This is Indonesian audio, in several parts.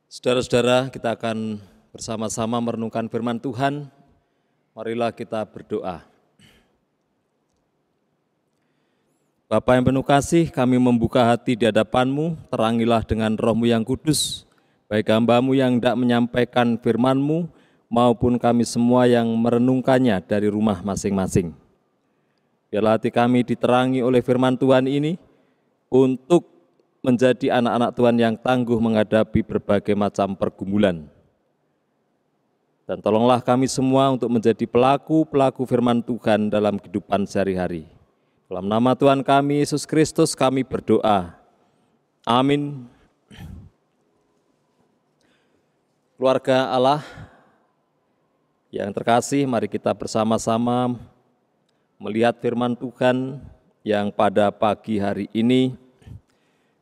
Saudara-saudara, kita akan bersama-sama merenungkan firman Tuhan. Marilah kita berdoa. Bapa yang penuh kasih, kami membuka hati di hadapan-Mu, terangilah dengan Roh-Mu yang kudus, baik hamba-Mu yang hendak menyampaikan firman-Mu, maupun kami semua yang merenungkannya dari rumah masing-masing. Biarlah hati kami diterangi oleh firman Tuhan ini, untuk menjadi anak-anak Tuhan yang tangguh menghadapi berbagai macam pergumulan. Dan tolonglah kami semua untuk menjadi pelaku-pelaku firman Tuhan dalam kehidupan sehari-hari. Dalam nama Tuhan kami, Yesus Kristus, kami berdoa. Amin. Keluarga Allah yang terkasih, mari kita bersama-sama melihat firman Tuhan yang pada pagi hari ini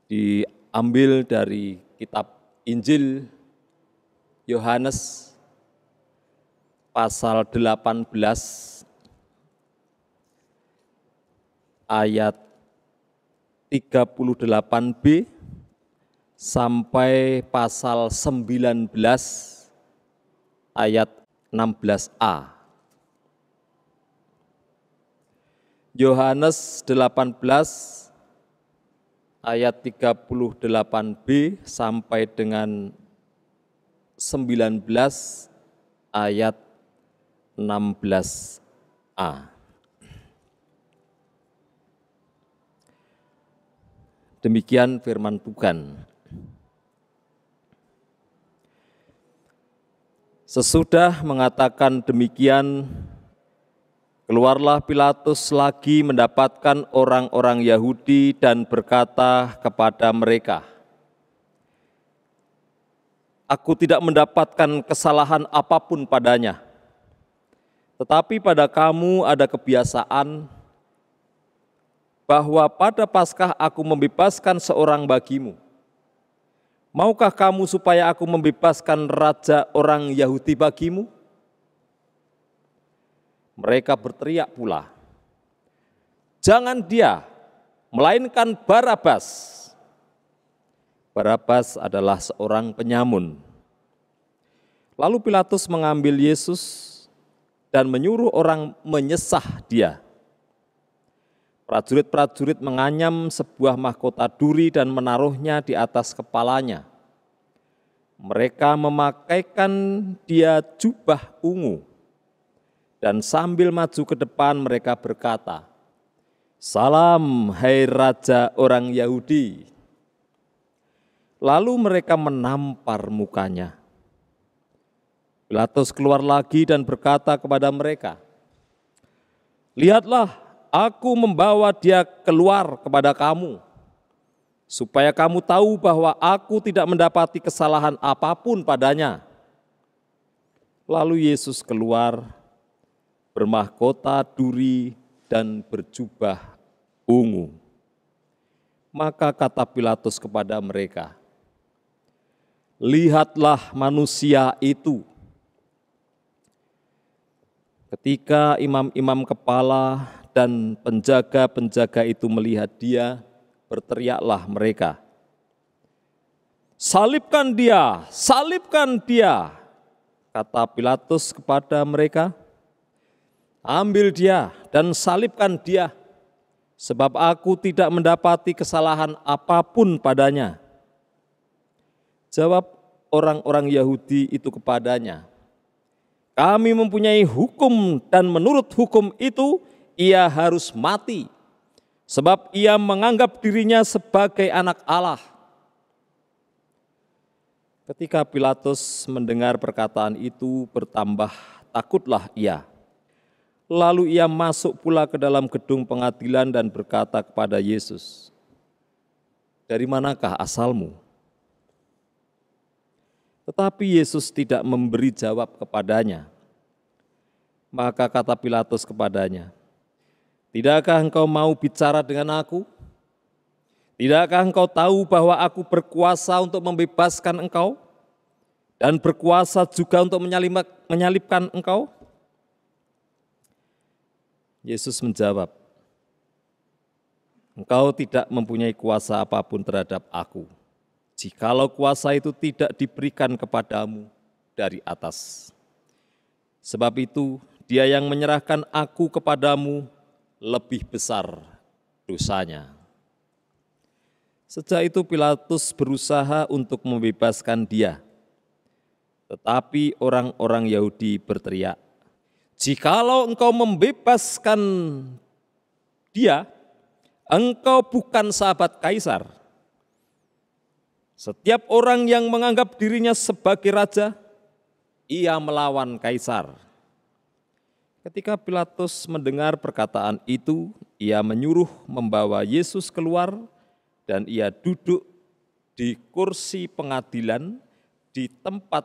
diambil dari kitab Injil Yohanes pasal 18 ayat 38b sampai pasal 19 ayat 16a. Yohanes 18 ayat 38b sampai dengan 19 ayat 16a. Demikian firman Tuhan. Sesudah mengatakan demikian, keluarlah Pilatus lagi mendapatkan orang-orang Yahudi dan berkata kepada mereka, "Aku tidak mendapatkan kesalahan apapun padanya, tetapi pada kamu ada kebiasaan bahwa pada Paskah aku membebaskan seorang bagimu. Maukah kamu supaya aku membebaskan raja orang Yahudi bagimu?" Mereka berteriak pula, "Jangan dia, melainkan Barabas." Barabas adalah seorang penyamun. Lalu Pilatus mengambil Yesus dan menyuruh orang menyesah dia. Prajurit-prajurit menganyam sebuah mahkota duri dan menaruhnya di atas kepalanya. Mereka memakaikan dia jubah ungu. Dan sambil maju ke depan mereka berkata, "Salam, hai Raja orang Yahudi." Lalu mereka menampar mukanya. Pilatus keluar lagi dan berkata kepada mereka, "Lihatlah, aku membawa dia keluar kepada kamu, supaya kamu tahu bahwa aku tidak mendapati kesalahan apapun padanya." Lalu Yesus keluar, bermahkota duri dan berjubah ungu. Maka kata Pilatus kepada mereka, "Lihatlah manusia itu." Ketika imam-imam kepala dan penjaga-penjaga itu melihat dia, berteriaklah mereka, "Salibkan dia, salibkan dia!" Kata Pilatus kepada mereka, "Ambil dia dan salibkan dia, sebab aku tidak mendapati kesalahan apapun padanya." Jawab orang-orang Yahudi itu kepadanya, "Kami mempunyai hukum dan menurut hukum itu ia harus mati, sebab ia menganggap dirinya sebagai anak Allah." Ketika Pilatus mendengar perkataan itu, bertambah takutlah ia. Lalu ia masuk pula ke dalam gedung pengadilan dan berkata kepada Yesus, "Dari manakah asalmu?" Tetapi Yesus tidak memberi jawab kepadanya. Maka kata Pilatus kepadanya, "Tidakkah engkau mau bicara dengan aku? Tidakkah engkau tahu bahwa aku berkuasa untuk membebaskan engkau dan berkuasa juga untuk menyalibkan engkau?" Yesus menjawab, "Engkau tidak mempunyai kuasa apapun terhadap aku. jikalau kuasa itu tidak diberikan kepadamu dari atas. Sebab itu, dia yang menyerahkan aku kepadamu lebih besar dosanya. Sejak itu Pilatus berusaha untuk membebaskan dia. Tetapi orang-orang Yahudi berteriak, "Jikalau engkau membebaskan dia, engkau bukan sahabat Kaisar. Setiap orang yang menganggap dirinya sebagai raja, ia melawan Kaisar." Ketika Pilatus mendengar perkataan itu, ia menyuruh membawa Yesus keluar dan ia duduk di kursi pengadilan di tempat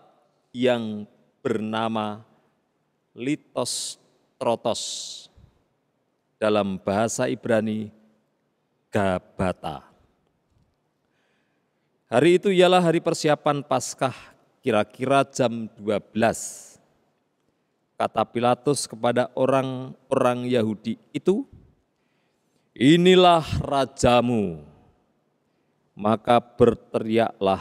yang bernama Litos Trotos, dalam bahasa Ibrani Gabata. Hari itu ialah hari persiapan Paskah, kira-kira jam 12. Kata Pilatus kepada orang-orang Yahudi itu, "Inilah rajamu." Maka berteriaklah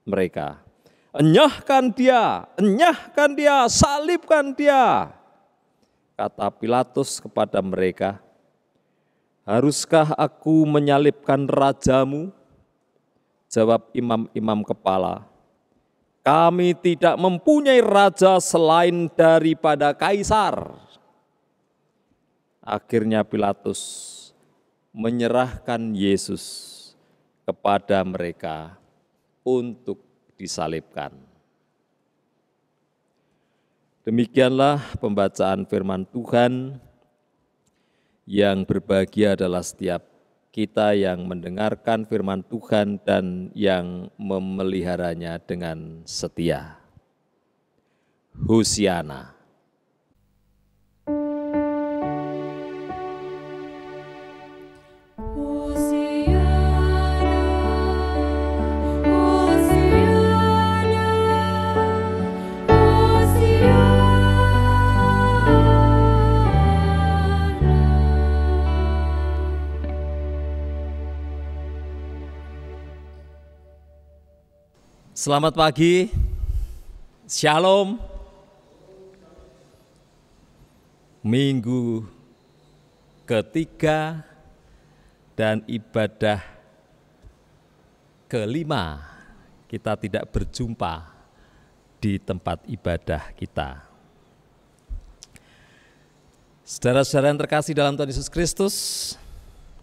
mereka, enyahkan dia, salibkan dia." Kata Pilatus kepada mereka, "Haruskah aku menyalibkan rajamu?" Jawab imam-imam kepala, "Kami tidak mempunyai raja selain daripada Kaisar." Akhirnya Pilatus menyerahkan Yesus kepada mereka untuk disalibkan. Demikianlah pembacaan firman Tuhan. Yang berbahagia adalah setiap kita yang mendengarkan firman Tuhan dan yang memeliharanya dengan setia. Hosiana. Selamat pagi, Shalom. Minggu ketiga dan ibadah kelima kita tidak berjumpa di tempat ibadah kita. Saudara-saudara yang terkasih dalam Tuhan Yesus Kristus,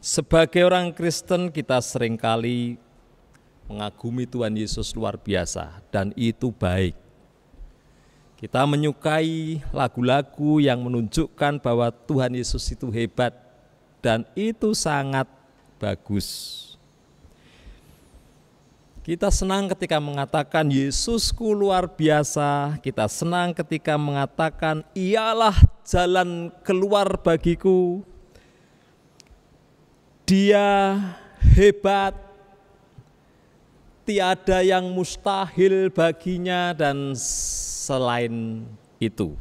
sebagai orang Kristen kita seringkali mengagumi Tuhan Yesus luar biasa, dan itu baik. Kita menyukai lagu-lagu yang menunjukkan bahwa Tuhan Yesus itu hebat, dan itu sangat bagus. Kita senang ketika mengatakan Yesusku luar biasa, kita senang ketika mengatakan ialah jalan keluar bagiku, Dia hebat, tiada yang mustahil baginya, dan selain itu.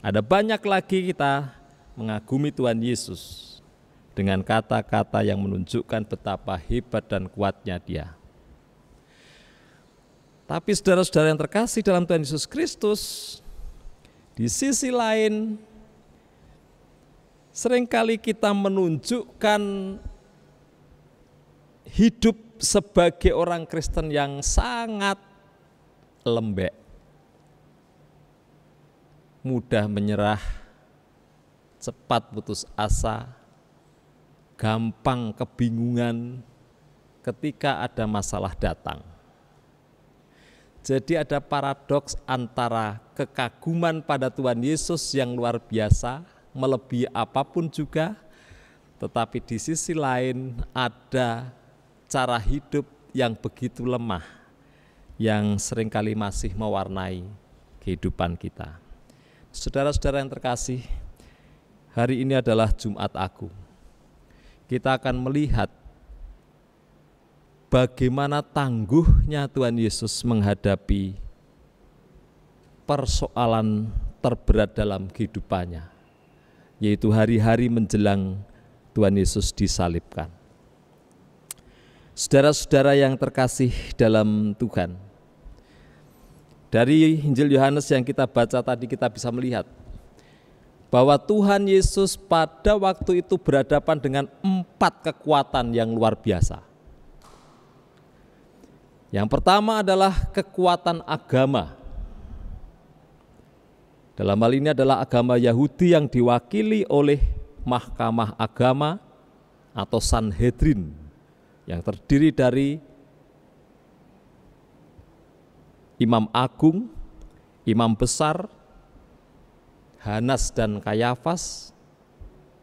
Ada banyak lagi kita mengagumi Tuhan Yesus dengan kata-kata yang menunjukkan betapa hebat dan kuatnya Dia. Tapi saudara-saudara yang terkasih dalam Tuhan Yesus Kristus, di sisi lain seringkali kita menunjukkan hidup sebagai orang Kristen yang sangat lembek, mudah menyerah, cepat putus asa, gampang kebingungan ketika ada masalah datang. Jadi ada paradoks antara kekaguman pada Tuhan Yesus yang luar biasa, melebihi apapun juga, tetapi di sisi lain ada cara hidup yang begitu lemah, yang seringkali masih mewarnai kehidupan kita. Saudara-saudara yang terkasih, hari ini adalah Jumat Agung. Kita akan melihat bagaimana tangguhnya Tuhan Yesus menghadapi persoalan terberat dalam kehidupannya, yaitu hari-hari menjelang Tuhan Yesus disalibkan. Saudara-saudara yang terkasih dalam Tuhan, dari Injil Yohanes yang kita baca tadi kita bisa melihat bahwa Tuhan Yesus pada waktu itu berhadapan dengan 4 kekuatan yang luar biasa. Yang pertama adalah kekuatan agama. Dalam hal ini adalah agama Yahudi yang diwakili oleh Mahkamah Agama atau Sanhedrin yang terdiri dari Imam Agung, Imam Besar, Hanas dan Kayafas,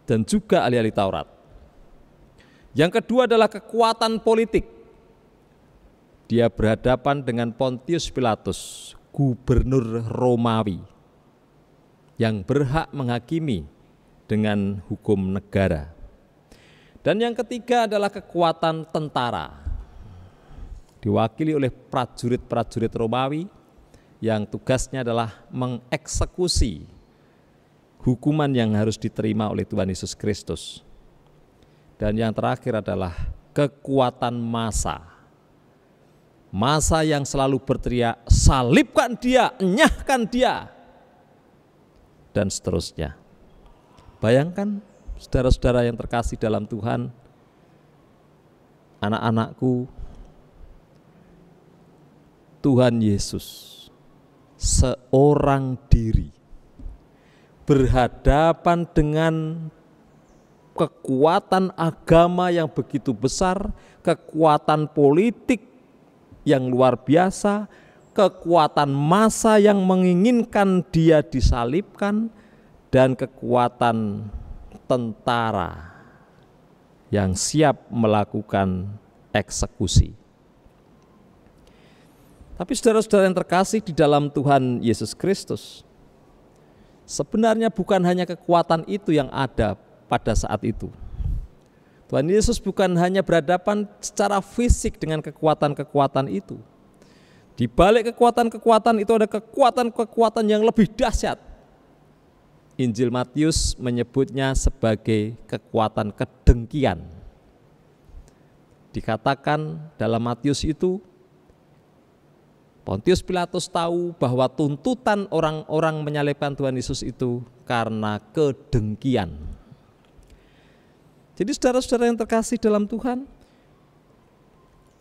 dan juga ahli-ahli Taurat. Yang kedua adalah kekuatan politik. Dia berhadapan dengan Pontius Pilatus, gubernur Romawi, yang berhak menghakimi dengan hukum negara. Dan yang ketiga adalah kekuatan tentara, diwakili oleh prajurit-prajurit Romawi yang tugasnya adalah mengeksekusi hukuman yang harus diterima oleh Tuhan Yesus Kristus. Dan yang terakhir adalah kekuatan massa. Massa yang selalu berteriak, salibkan dia, enyahkan dia, dan seterusnya. Bayangkan saudara-saudara yang terkasih dalam Tuhan, anak-anakku, Tuhan Yesus seorang diri berhadapan dengan kekuatan agama yang begitu besar, kekuatan politik yang luar biasa, kekuatan massa yang menginginkan dia disalibkan, dan kekuatan tentara yang siap melakukan eksekusi. Tapi saudara-saudara yang terkasih di dalam Tuhan Yesus Kristus, sebenarnya bukan hanya kekuatan itu yang ada pada saat itu. Tuhan Yesus bukan hanya berhadapan secara fisik dengan kekuatan-kekuatan itu. Di balik kekuatan-kekuatan itu ada kekuatan-kekuatan yang lebih dahsyat. Injil Matius menyebutnya sebagai kekuatan kedengkian. Dikatakan dalam Matius itu, Pontius Pilatus tahu bahwa tuntutan orang-orang menyalibkan Tuhan Yesus itu karena kedengkian. Jadi saudara-saudara yang terkasih dalam Tuhan,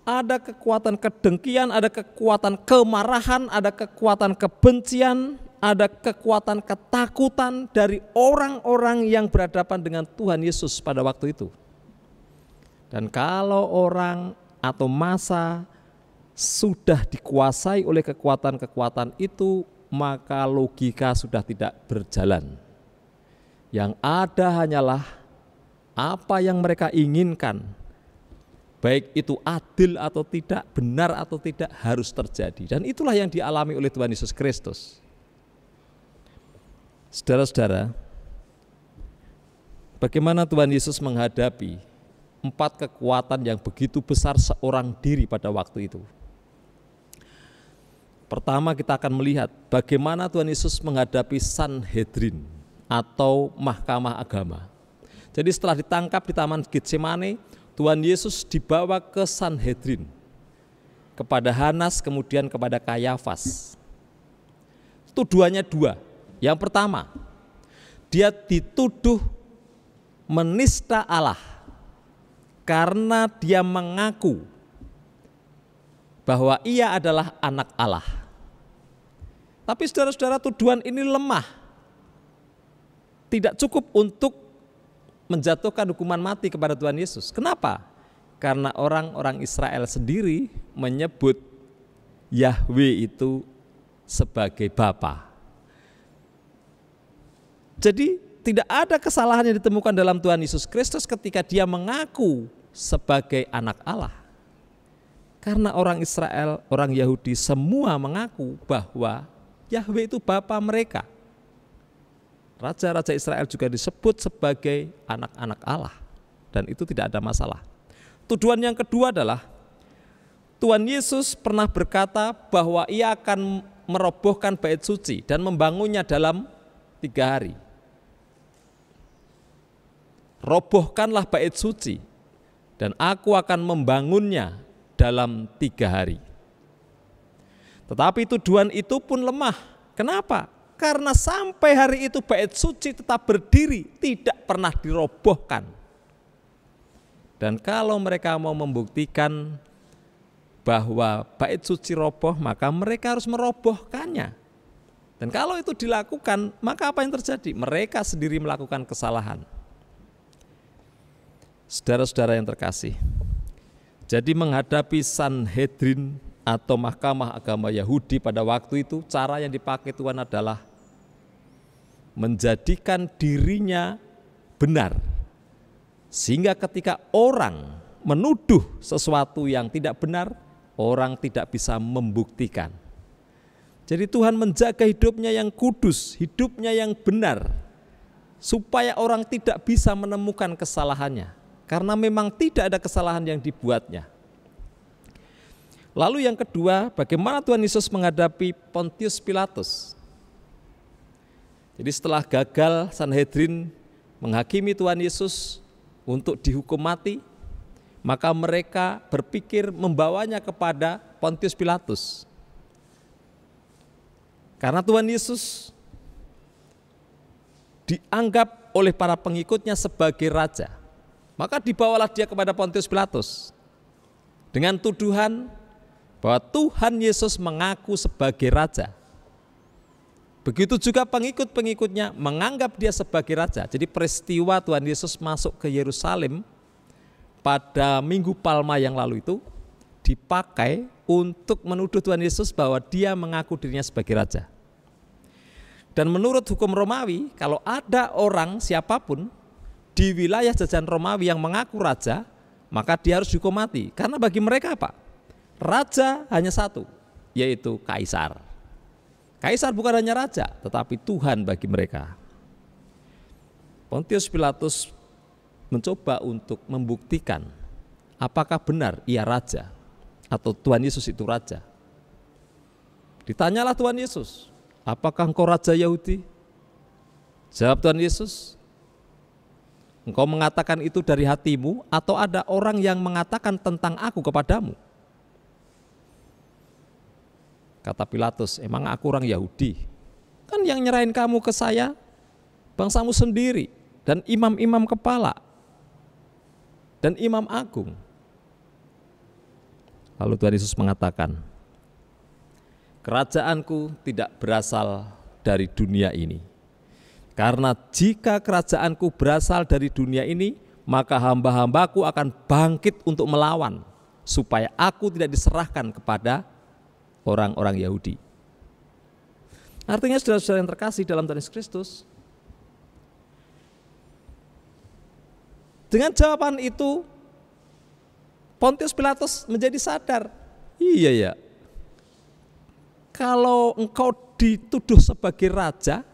ada kekuatan kedengkian, ada kekuatan kemarahan, ada kekuatan kebencian, ada kekuatan ketakutan dari orang-orang yang berhadapan dengan Tuhan Yesus pada waktu itu. Dan kalau orang atau massa sudah dikuasai oleh kekuatan-kekuatan itu, maka logika sudah tidak berjalan. Yang ada hanyalah apa yang mereka inginkan, baik itu adil atau tidak, benar atau tidak, harus terjadi. Dan itulah yang dialami oleh Tuhan Yesus Kristus. Saudara-saudara, bagaimana Tuhan Yesus menghadapi 4 kekuatan yang begitu besar seorang diri pada waktu itu? Pertama, kita akan melihat bagaimana Tuhan Yesus menghadapi Sanhedrin atau Mahkamah Agama. Jadi setelah ditangkap di Taman Getsemane, Tuhan Yesus dibawa ke Sanhedrin, kepada Hanas, kemudian kepada Kayafas. Tuduhannya 2. Yang pertama, dia dituduh menista Allah karena dia mengaku bahwa ia adalah anak Allah. Tapi saudara-saudara, tuduhan ini lemah. Tidak cukup untuk menjatuhkan hukuman mati kepada Tuhan Yesus. Kenapa? Karena orang-orang Israel sendiri menyebut Yahweh itu sebagai Bapa. Jadi tidak ada kesalahan yang ditemukan dalam Tuhan Yesus Kristus ketika dia mengaku sebagai anak Allah. Karena orang Israel, orang Yahudi semua mengaku bahwa Yahweh itu Bapa mereka. Raja-raja Israel juga disebut sebagai anak-anak Allah, dan itu tidak ada masalah. Tuduhan yang kedua adalah Tuhan Yesus pernah berkata bahwa ia akan merobohkan bait suci dan membangunnya dalam 3 hari. Robohkanlah bait suci. dan aku akan membangunnya dalam 3 hari. Tetapi tuduhan itu pun lemah. Kenapa? Karena sampai hari itu bait suci tetap berdiri, tidak pernah dirobohkan. Dan kalau mereka mau membuktikan bahwa bait suci roboh, maka mereka harus merobohkannya. Dan kalau itu dilakukan, maka apa yang terjadi? Mereka sendiri melakukan kesalahan. Saudara-saudara yang terkasih, jadi menghadapi Sanhedrin atau mahkamah agama Yahudi pada waktu itu, cara yang dipakai Tuhan adalah menjadikan dirinya benar. Sehingga ketika orang menuduh sesuatu yang tidak benar, orang tidak bisa membuktikan. Jadi Tuhan menjaga hidupnya yang kudus, hidupnya yang benar, supaya orang tidak bisa menemukan kesalahannya. Karena memang tidak ada kesalahan yang dibuatnya. Lalu yang kedua, bagaimana Tuhan Yesus menghadapi Pontius Pilatus? Jadi setelah gagal Sanhedrin menghakimi Tuhan Yesus untuk dihukum mati, maka mereka berpikir membawanya kepada Pontius Pilatus. Karena Tuhan Yesus dianggap oleh para pengikutnya sebagai raja, maka dibawalah dia kepada Pontius Pilatus dengan tuduhan bahwa Tuhan Yesus mengaku sebagai raja. Begitu juga pengikut-pengikutnya menganggap dia sebagai raja. Jadi peristiwa Tuhan Yesus masuk ke Yerusalem pada Minggu Palma yang lalu itu dipakai untuk menuduh Tuhan Yesus bahwa dia mengaku dirinya sebagai raja. Dan menurut hukum Romawi, kalau ada orang siapapun di wilayah jajahan Romawi yang mengaku raja, maka dia harus dihukum mati. Karena bagi mereka apa? Raja hanya satu, yaitu Kaisar. Kaisar bukan hanya raja, tetapi Tuhan bagi mereka. Pontius Pilatus mencoba untuk membuktikan apakah benar ia raja atau Tuhan Yesus itu raja. Ditanyalah Tuhan Yesus, apakah engkau raja Yahudi? Jawab Tuhan Yesus, engkau mengatakan itu dari hatimu atau ada orang yang mengatakan tentang aku kepadamu? Kata Pilatus, emang aku orang Yahudi? Kan yang nyerahin kamu ke saya, bangsamu sendiri, dan imam-imam kepala, dan imam agung. Lalu Tuhan Yesus mengatakan, kerajaanku tidak berasal dari dunia ini. Karena jika kerajaanku berasal dari dunia ini, maka hamba-hambaku akan bangkit untuk melawan, supaya aku tidak diserahkan kepada orang-orang Yahudi. Artinya saudara-saudara yang terkasih dalam Tuhan Yesus Kristus, dengan jawaban itu Pontius Pilatus menjadi sadar, iya ya, kalau engkau dituduh sebagai raja,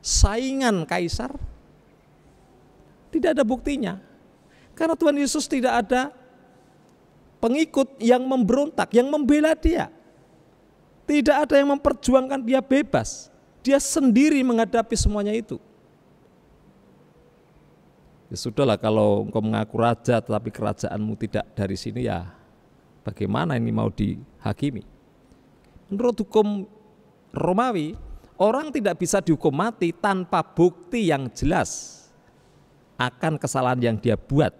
saingan Kaisar, tidak ada buktinya. Karena Tuhan Yesus tidak ada pengikut yang memberontak, yang membela dia. Tidak ada yang memperjuangkan dia bebas. Dia sendiri menghadapi semuanya itu. Ya sudahlah, kalau engkau mengaku raja tetapi kerajaanmu tidak dari sini, ya bagaimana ini mau dihakimi? Menurut hukum Romawi, orang tidak bisa dihukum mati tanpa bukti yang jelas akan kesalahan yang dia buat.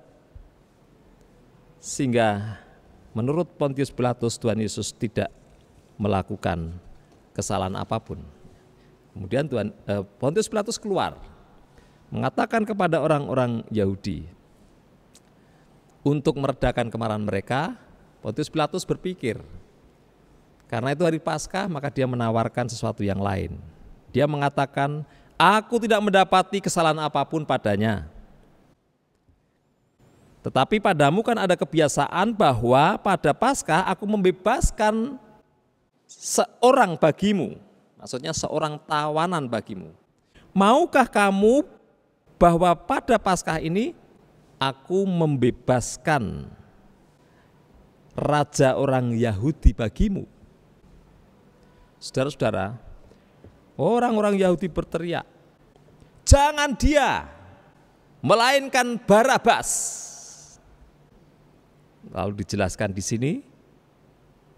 Sehingga menurut Pontius Pilatus, Tuhan Yesus tidak melakukan kesalahan apapun. Kemudian Pontius Pilatus keluar mengatakan kepada orang-orang Yahudi untuk meredakan kemarahan mereka. Pontius Pilatus berpikir, karena itu hari Paskah, maka dia menawarkan sesuatu yang lain. Dia mengatakan, aku tidak mendapati kesalahan apapun padanya. Tetapi padamu kan ada kebiasaan bahwa pada Paskah aku membebaskan seorang bagimu, maksudnya seorang tawanan bagimu. Maukah kamu bahwa pada Paskah ini aku membebaskan raja orang Yahudi bagimu? Saudara-saudara, orang-orang Yahudi berteriak, jangan dia, melainkan Barabas. Lalu dijelaskan di sini,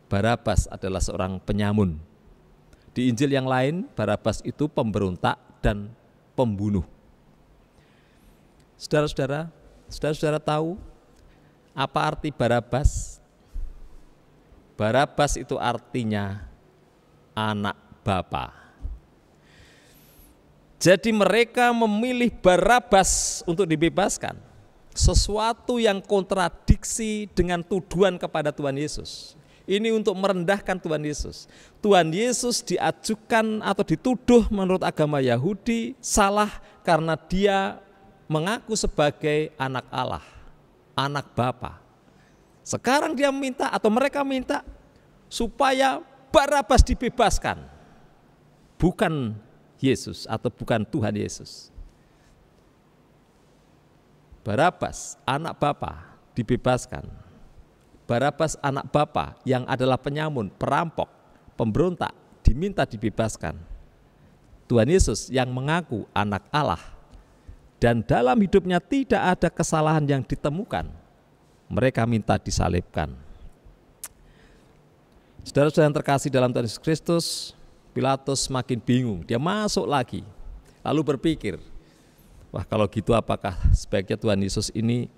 Barabas adalah seorang penyamun. Di Injil yang lain, Barabas itu pemberontak dan pembunuh. Saudara-saudara tahu apa arti Barabas? Barabas itu artinya anak bapa. Jadi mereka memilih Barabas untuk dibebaskan. Sesuatu yang kontradiksi dengan tuduhan kepada Tuhan Yesus. Ini untuk merendahkan Tuhan Yesus. Tuhan Yesus diajukan atau dituduh menurut agama Yahudi salah karena dia mengaku sebagai anak Allah, anak Bapa. Sekarang dia minta atau mereka minta supaya Barabas dibebaskan. Bukan Yesus atau bukan Tuhan Yesus. Barabas, anak Bapa, dibebaskan. Barabas, anak Bapa yang adalah penyamun, perampok, pemberontak, diminta dibebaskan. Tuhan Yesus yang mengaku anak Allah dan dalam hidupnya tidak ada kesalahan yang ditemukan, mereka minta disalibkan. Saudara-saudara yang terkasih dalam Tuhan Yesus Kristus, Pilatus makin bingung, dia masuk lagi, lalu berpikir, wah kalau gitu apakah sebaiknya Tuhan Yesus ini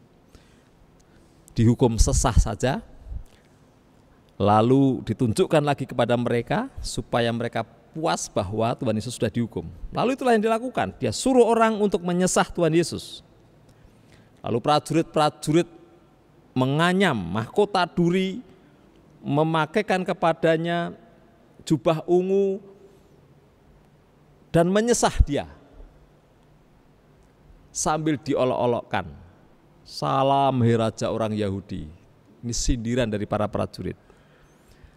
dihukum sesah saja, lalu ditunjukkan lagi kepada mereka supaya mereka puas bahwa Tuhan Yesus sudah dihukum. Lalu itulah yang dilakukan, dia suruh orang untuk menyesah Tuhan Yesus. Lalu prajurit-prajurit menganyam mahkota duri, memakaikan kepadanya jubah ungu dan menyesah dia sambil diolok-olokkan. Salam hai raja orang Yahudi. Ini sindiran dari para prajurit.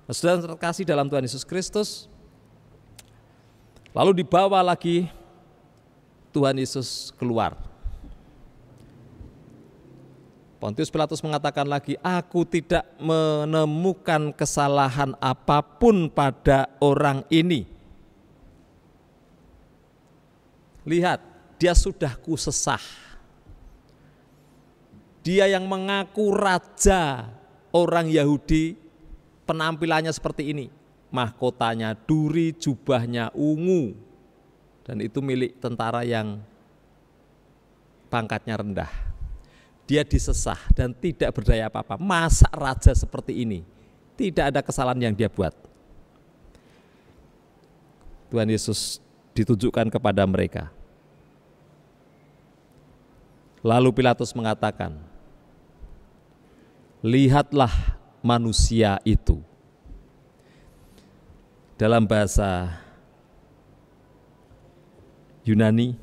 Nah, saudara terkasih dalam Tuhan Yesus Kristus, lalu dibawa lagi Tuhan Yesus keluar. Pontius Pilatus mengatakan lagi, aku tidak menemukan kesalahan apapun pada orang ini. Lihat, dia sudah kusesah. Dia yang mengaku raja orang Yahudi, penampilannya seperti ini. Mahkotanya duri, jubahnya ungu, dan itu milik tentara yang pangkatnya rendah. Dia disesah dan tidak berdaya apa-apa. Masa raja seperti ini? Tidak ada kesalahan yang dia buat. Tuhan Yesus ditunjukkan kepada mereka. Lalu Pilatus mengatakan, lihatlah manusia itu. Dalam bahasa Yunani,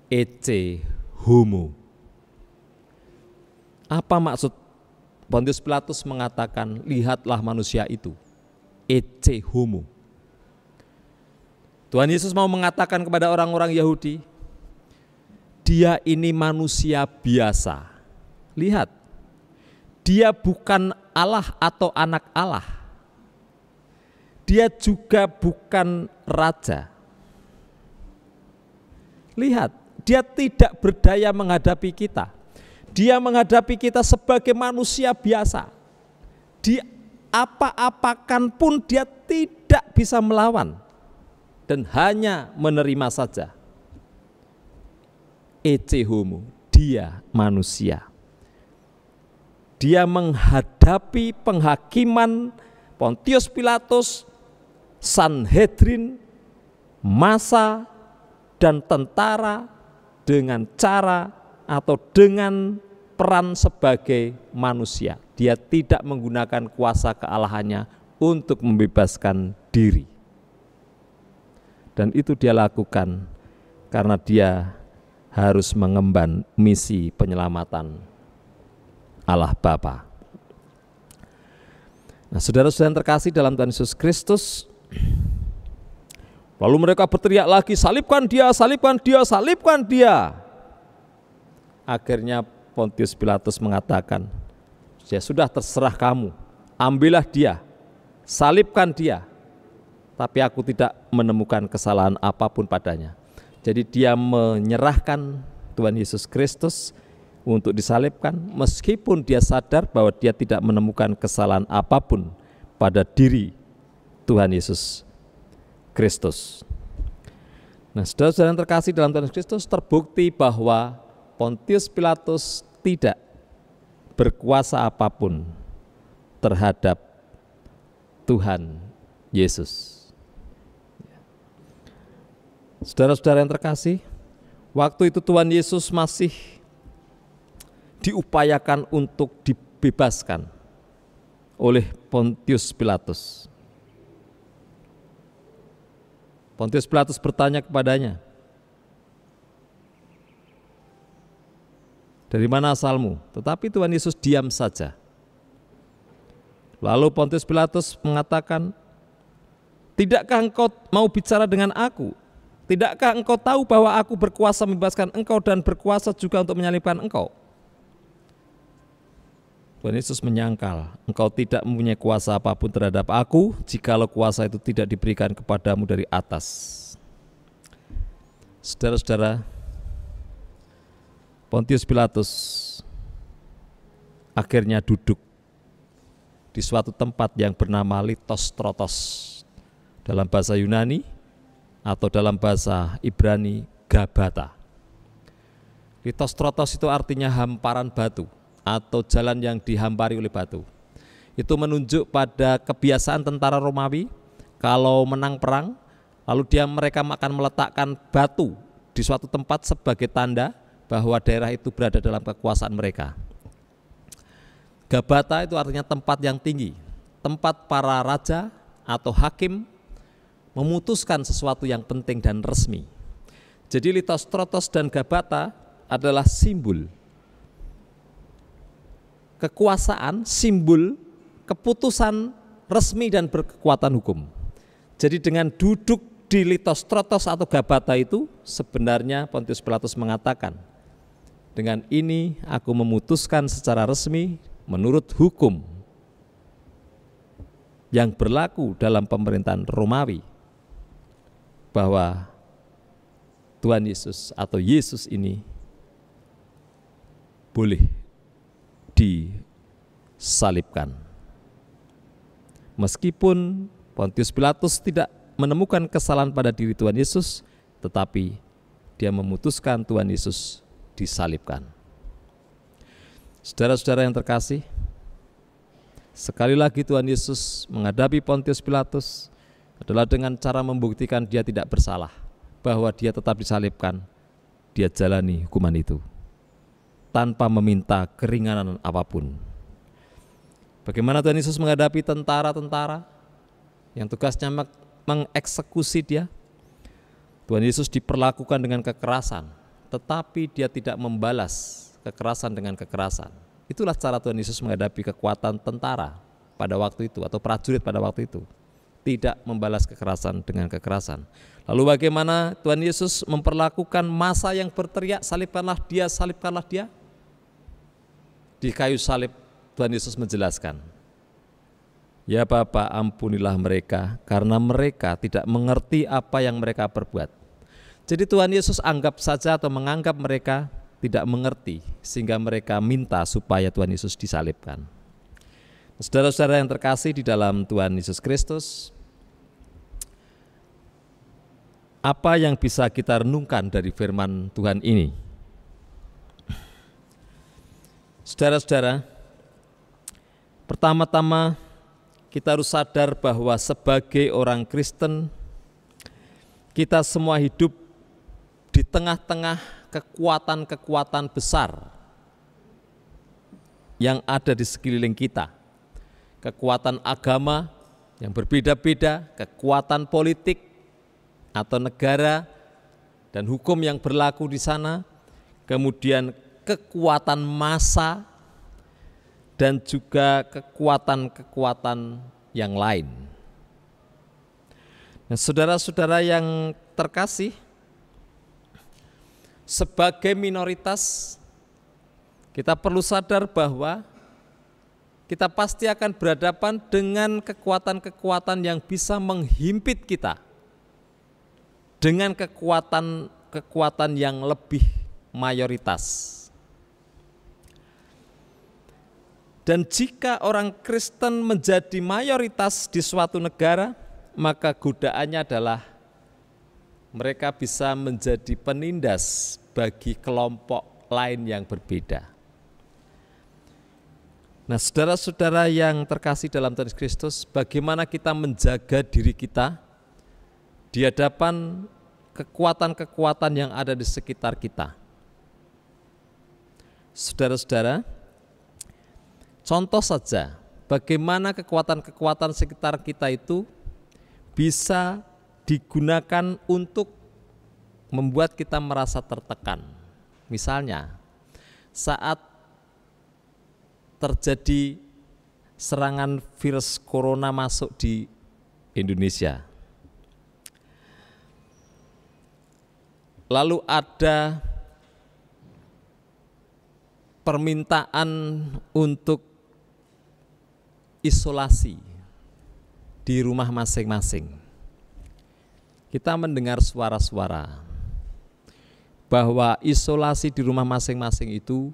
ece homo. Apa maksud Pontius Pilatus mengatakan lihatlah manusia itu? Ece homo. Tuhan Yesus mau mengatakan kepada orang-orang Yahudi, dia ini manusia biasa. Lihat, dia bukan Allah atau anak Allah. Dia juga bukan raja. Lihat, dia tidak berdaya menghadapi kita. Dia menghadapi kita sebagai manusia biasa. Di apa-apakan pun dia tidak bisa melawan dan hanya menerima saja. Ece homo, dia manusia. Dia menghadapi penghakiman Pontius Pilatus, Sanhedrin, massa, dan tentara dengan cara atau dengan peran sebagai manusia. Dia tidak menggunakan kuasa kealahannya untuk membebaskan diri. Dan itu dia lakukan karena dia harus mengemban misi penyelamatan Allah Bapa. Nah, saudara-saudara yang terkasih dalam Tuhan Yesus Kristus, lalu mereka berteriak lagi, salibkan dia, salibkan dia, salibkan dia. Akhirnya Pontius Pilatus mengatakan, ya sudah terserah kamu, ambillah dia, salibkan dia. Tapi aku tidak menemukan kesalahan apapun padanya. Jadi dia menyerahkan Tuhan Yesus Kristus untuk disalibkan, meskipun dia sadar bahwa dia tidak menemukan kesalahan apapun pada diri Tuhan Yesus Kristus. Nah, saudara-saudara yang terkasih dalam Tuhan Yesus Kristus, terbukti bahwa Pontius Pilatus tidak berkuasa apapun terhadap Tuhan Yesus. Saudara-saudara yang terkasih, waktu itu Tuhan Yesus masih diupayakan untuk dibebaskan oleh Pontius Pilatus. Pontius Pilatus bertanya kepadanya, "Dari mana asalmu?" Tetapi Tuhan Yesus diam saja. Lalu Pontius Pilatus mengatakan, "Tidakkah engkau mau bicara dengan aku? Tidakkah engkau tahu bahwa aku berkuasa membebaskan engkau dan berkuasa juga untuk menyalibkan engkau?" Tuhan Yesus menyangkal, "Engkau tidak mempunyai kuasa apapun terhadap aku, jikalau kuasa itu tidak diberikan kepadamu dari atas." Saudara-saudara, Pontius Pilatus akhirnya duduk di suatu tempat yang bernama Litostrotos, dalam bahasa Yunani atau dalam bahasa Ibrani Gabata. Litostrotos itu artinya hamparan batu atau jalan yang dihampari oleh batu. Itu menunjuk pada kebiasaan tentara Romawi kalau menang perang, lalu mereka akan meletakkan batu di suatu tempat sebagai tanda bahwa daerah itu berada dalam kekuasaan mereka. Gabata itu artinya tempat yang tinggi, tempat para raja atau hakim memutuskan sesuatu yang penting dan resmi. Jadi Litostrotos dan Gabata adalah simbol kekuasaan, simbol keputusan resmi dan berkekuatan hukum. Jadi dengan duduk di Litostrotos atau Gabata itu, sebenarnya Pontius Pilatus mengatakan, "Dengan ini aku memutuskan secara resmi menurut hukum yang berlaku dalam pemerintahan Romawi, bahwa Tuhan Yesus atau Yesus ini boleh disalibkan." Meskipun Pontius Pilatus tidak menemukan kesalahan pada diri Tuhan Yesus, tetapi dia memutuskan Tuhan Yesus disalibkan. Saudara-saudara yang terkasih, sekali lagi Tuhan Yesus menghadapi Pontius Pilatus adalah dengan cara membuktikan dia tidak bersalah, bahwa dia tetap disalibkan, dia jalani hukuman itu tanpa meminta keringanan apapun. Bagaimana Tuhan Yesus menghadapi tentara-tentara yang tugasnya mengeksekusi dia? Tuhan Yesus diperlakukan dengan kekerasan, tetapi dia tidak membalas kekerasan dengan kekerasan. Itulah cara Tuhan Yesus menghadapi kekuatan tentara pada waktu itu atau prajurit pada waktu itu. Tidak membalas kekerasan dengan kekerasan. Lalu bagaimana Tuhan Yesus memperlakukan massa yang berteriak, "Salibkanlah dia, salibkanlah dia"? Di kayu salib Tuhan Yesus menjelaskan, "Ya Bapa, ampunilah mereka, karena mereka tidak mengerti apa yang mereka perbuat." Jadi Tuhan Yesus anggap saja atau menganggap mereka tidak mengerti, sehingga mereka minta supaya Tuhan Yesus disalibkan. Saudara-saudara yang terkasih di dalam Tuhan Yesus Kristus, apa yang bisa kita renungkan dari firman Tuhan ini? Saudara-saudara, pertama-tama kita harus sadar bahwa sebagai orang Kristen, kita semua hidup di tengah-tengah kekuatan-kekuatan besar yang ada di sekeliling kita. Kekuatan agama yang berbeda-beda, kekuatan politik atau negara dan hukum yang berlaku di sana, kemudian kekuatan massa dan juga kekuatan-kekuatan yang lain. Nah, saudara-saudara yang terkasih, sebagai minoritas kita perlu sadar bahwa kita pasti akan berhadapan dengan kekuatan-kekuatan yang bisa menghimpit kita dengan kekuatan yang lebih mayoritas. Dan jika orang Kristen menjadi mayoritas di suatu negara, maka godaannya adalah mereka bisa menjadi penindas bagi kelompok lain yang berbeda. Nah, saudara-saudara yang terkasih dalam Tuhan Kristus, bagaimana kita menjaga diri kita di hadapan kekuatan-kekuatan yang ada di sekitar kita? Saudara-saudara, contoh saja bagaimana kekuatan-kekuatan sekitar kita itu bisa digunakan untuk membuat kita merasa tertekan. Misalnya, saat terjadi serangan virus corona masuk di Indonesia, lalu ada permintaan untuk isolasi di rumah masing-masing. Kita mendengar suara-suara bahwa isolasi di rumah masing-masing itu,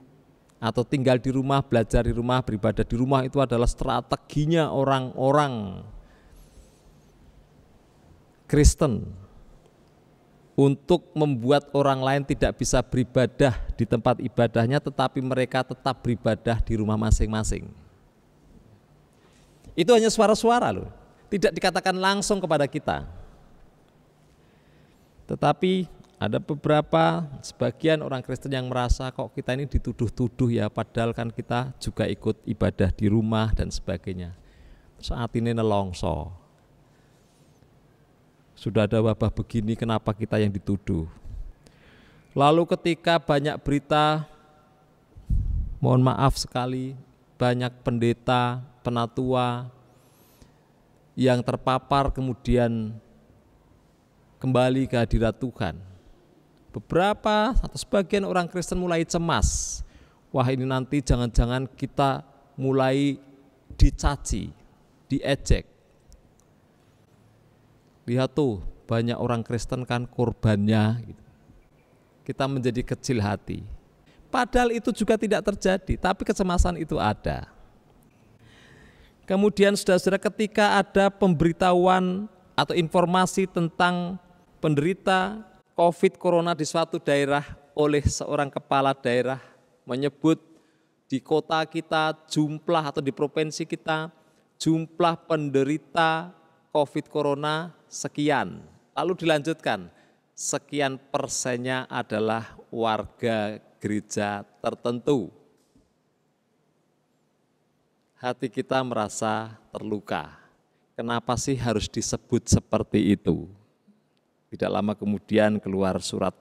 atau tinggal di rumah, belajar di rumah, beribadah di rumah, itu adalah strateginya orang-orang Kristen untuk membuat orang lain tidak bisa beribadah di tempat ibadahnya, tetapi mereka tetap beribadah di rumah masing-masing. Itu hanya suara-suara loh, tidak dikatakan langsung kepada kita. Tetapi ada sebagian orang Kristen yang merasa kok kita ini dituduh-tuduh ya, padahal kan kita juga ikut ibadah di rumah dan sebagainya. Saat ini nelongso. Sudah ada wabah begini, kenapa kita yang dituduh? Lalu ketika banyak berita, mohon maaf sekali, banyak pendeta, penatua yang terpapar kemudian kembali ke hadirat Tuhan. Beberapa atau sebagian orang Kristen mulai cemas. Wah, ini nanti jangan-jangan kita mulai dicaci, diejek. Lihat tuh, banyak orang Kristen kan korbannya. Kita menjadi kecil hati. Padahal itu juga tidak terjadi, tapi kecemasan itu ada. Kemudian saudara-saudara, ketika ada pemberitahuan atau informasi tentang penderita COVID Corona di suatu daerah oleh seorang kepala daerah menyebut di kota kita jumlah atau di provinsi kita jumlah penderita COVID Corona sekian. Lalu dilanjutkan, sekian persennya adalah warga gereja tertentu. Hati kita merasa terluka. Kenapa sih harus disebut seperti itu? Tidak lama kemudian keluar surat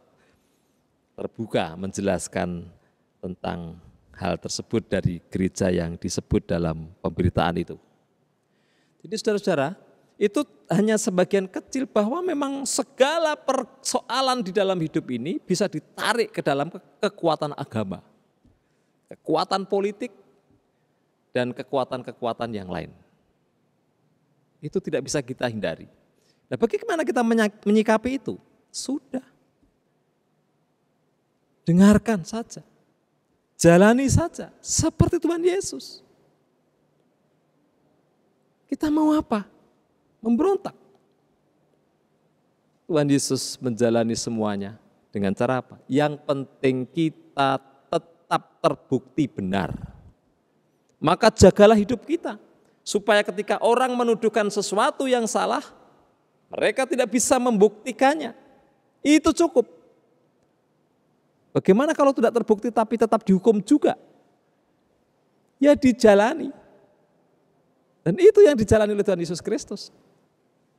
terbuka menjelaskan tentang hal tersebut dari gereja yang disebut dalam pemberitaan itu. Jadi saudara-saudara, itu hanya sebagian kecil bahwa memang segala persoalan di dalam hidup ini bisa ditarik ke dalam kekuatan agama, kekuatan politik, dan kekuatan-kekuatan yang lain. Itu tidak bisa kita hindari. Nah, bagaimana kita menyikapi itu? Sudah. Dengarkan saja. Jalani saja seperti Tuhan Yesus. Kita mau apa? Memberontak. Tuhan Yesus menjalani semuanya dengan cara apa? Yang penting kita tetap terbukti benar. Maka jagalah hidup kita, supaya ketika orang menuduhkan sesuatu yang salah, mereka tidak bisa membuktikannya. Itu cukup. Bagaimana kalau tidak terbukti tapi tetap dihukum juga? Ya dijalani. Dan itu yang dijalani oleh Tuhan Yesus Kristus.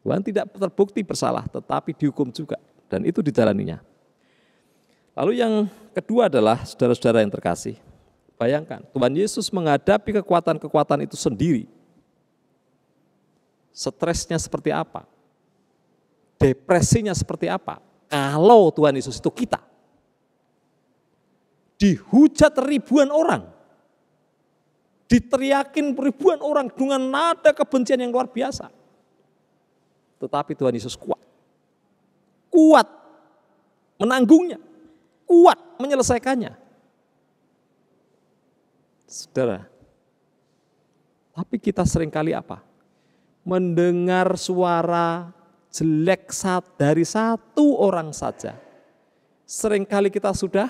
Tuhan tidak terbukti bersalah tetapi dihukum juga. Dan itu dijalaninya. Lalu yang kedua adalah saudara-saudara yang terkasih. Bayangkan, Tuhan Yesus menghadapi kekuatan-kekuatan itu sendiri. Stresnya seperti apa? Depresinya seperti apa? Kalau Tuhan Yesus itu kita. Dihujat ribuan orang. Diteriakin ribuan orang dengan nada kebencian yang luar biasa. Tetapi Tuhan Yesus kuat. Kuat menanggungnya. Kuat menyelesaikannya. Saudara, Tapi kita seringkali apa? Mendengar suara jelek dari satu orang saja. Seringkali kita sudah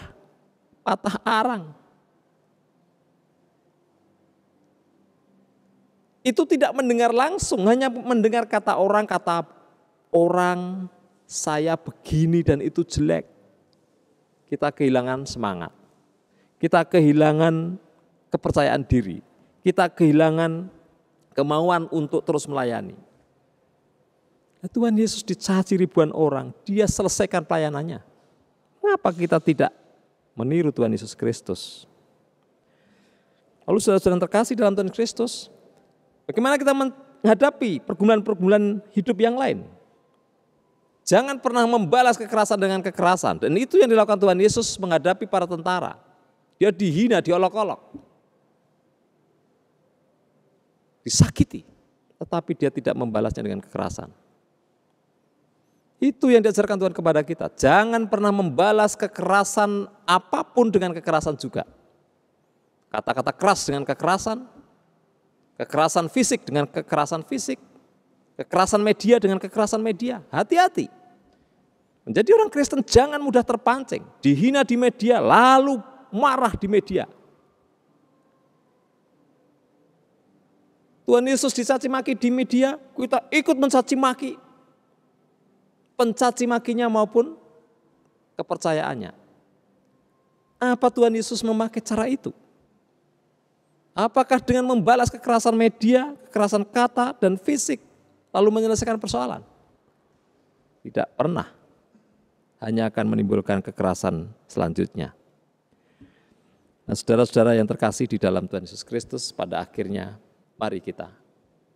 patah arang. Itu tidak mendengar langsung, hanya mendengar kata orang, saya begini dan itu jelek. Kita kehilangan semangat, kita kehilangan kepercayaan diri, kita kehilangan kemauan untuk terus melayani. Tuhan Yesus dicaci ribuan orang, dia selesaikan pelayanannya. Mengapa kita tidak meniru Tuhan Yesus Kristus? Lalu saudara-saudara yang terkasih dalam Tuhan Kristus, bagaimana kita menghadapi pergumulan-pergumulan hidup yang lain? Jangan pernah membalas kekerasan dengan kekerasan. Dan itu yang dilakukan Tuhan Yesus menghadapi para tentara. Dia dihina, diolok-olok, disakiti, tetapi dia tidak membalasnya dengan kekerasan. Itu yang diajarkan Tuhan kepada kita. Jangan pernah membalas kekerasan apapun dengan kekerasan juga. Kata-kata keras dengan kekerasan, kekerasan fisik dengan kekerasan fisik, kekerasan media dengan kekerasan media. Hati-hati. Menjadi orang Kristen jangan mudah terpancing, dihina di media lalu marah di media. Tuhan Yesus dicaci maki di media, kita ikut mencaci maki. Pencaci makinya maupun kepercayaannya. Apa Tuhan Yesus memakai cara itu? Apakah dengan membalas kekerasan media, kekerasan kata dan fisik, lalu menyelesaikan persoalan? Tidak pernah. Hanya akan menimbulkan kekerasan selanjutnya. Nah, saudara-saudara yang terkasih di dalam Tuhan Yesus Kristus, pada akhirnya mari kita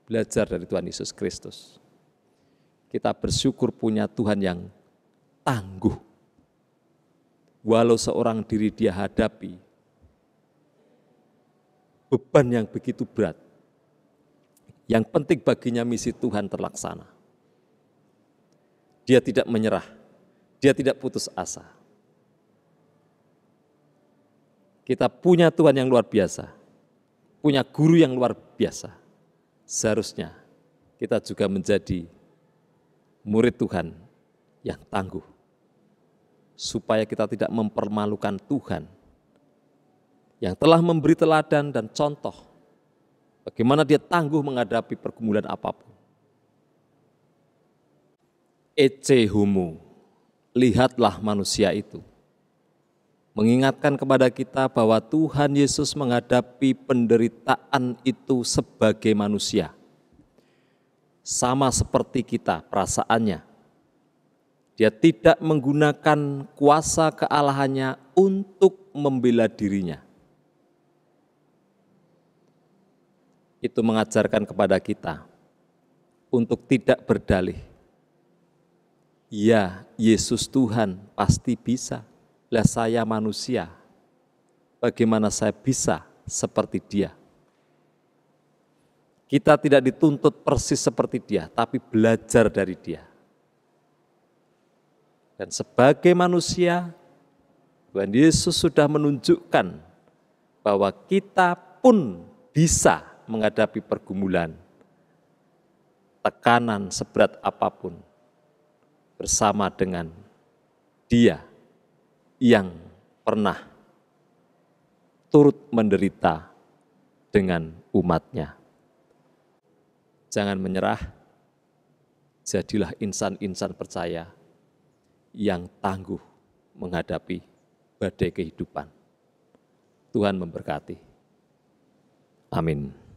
belajar dari Tuhan Yesus Kristus. Kita bersyukur punya Tuhan yang tangguh. Walau seorang diri dia hadapi beban yang begitu berat, yang penting baginya misi Tuhan terlaksana. Dia tidak menyerah, dia tidak putus asa. Kita punya Tuhan yang luar biasa, punya guru yang luar biasa. Seharusnya kita juga menjadi murid Tuhan yang tangguh, supaya kita tidak mempermalukan Tuhan yang telah memberi teladan dan contoh bagaimana dia tangguh menghadapi pergumulan apapun. Ecce homo, lihatlah manusia itu. Mengingatkan kepada kita bahwa Tuhan Yesus menghadapi penderitaan itu sebagai manusia. Sama seperti kita perasaannya. Dia tidak menggunakan kuasa kealahannya untuk membela dirinya. Itu mengajarkan kepada kita untuk tidak berdalih. Ya, Yesus Tuhan pasti bisa. Lah saya manusia, bagaimana saya bisa seperti dia? Kita tidak dituntut persis seperti dia, tapi belajar dari dia. Dan sebagai manusia, Tuhan Yesus sudah menunjukkan bahwa kita pun bisa menghadapi pergumulan, tekanan seberat apapun, bersama dengan Dia yang pernah turut menderita dengan umatnya. Jangan menyerah, jadilah insan-insan percaya yang tangguh menghadapi badai kehidupan. Tuhan memberkati. Amin.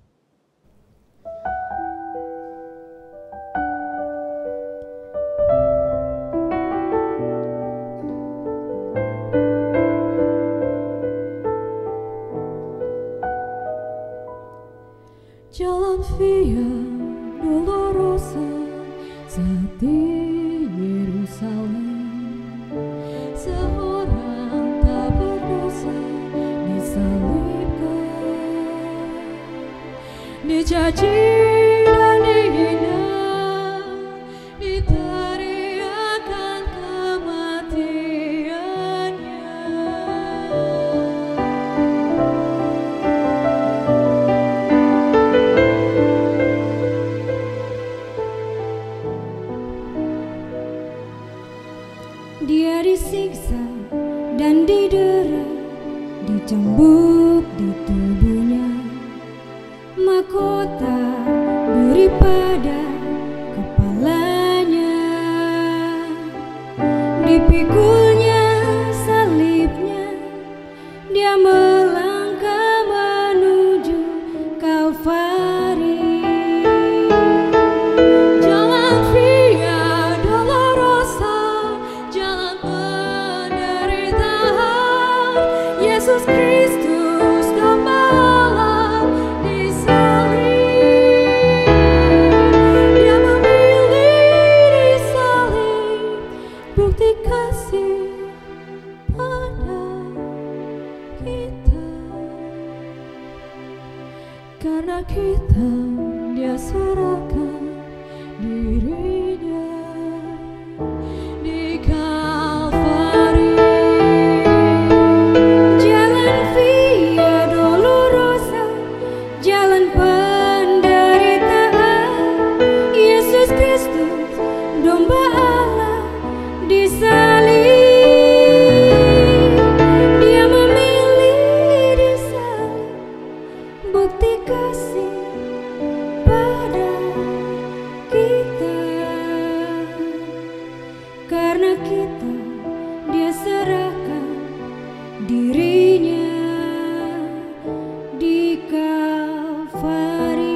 Jalan Via Dolorosa saat di Yerusalem, seorang tak berdosa disalibkan, dicaci dan dihina, diteriakan kematiannya. Karena kita Dia serahkan dirinya di Kalvari. Jalan Via Dolorosa, jalan penderitaan, Yesus Kristus domba Allah disalib. Dia memilih disalib, bukti kasih pada kita. Karena kita Dia serahkan dirinya di Kalvari.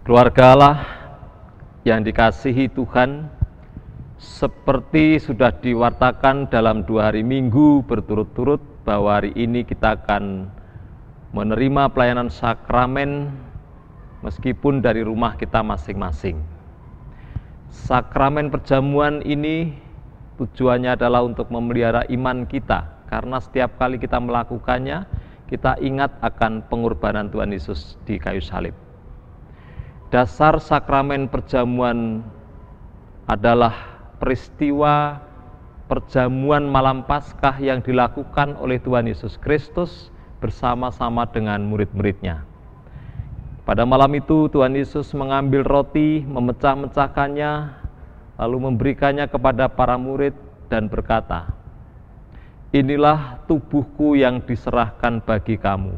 Keluarga Allah yang dikasihi Tuhan, seperti sudah diwartakan dalam 2 hari Minggu berturut-turut bahwa hari ini kita akan menerima pelayanan sakramen meskipun dari rumah kita masing-masing. Sakramen perjamuan ini tujuannya adalah untuk memelihara iman kita, karena setiap kali kita melakukannya, kita ingat akan pengorbanan Tuhan Yesus di kayu salib. Dasar sakramen perjamuan adalah peristiwa perjamuan malam Paskah yang dilakukan oleh Tuhan Yesus Kristus bersama-sama dengan murid-muridnya. Pada malam itu Tuhan Yesus mengambil roti, memecah-mecahkannya, lalu memberikannya kepada para murid dan berkata, "Inilah tubuhku yang diserahkan bagi kamu.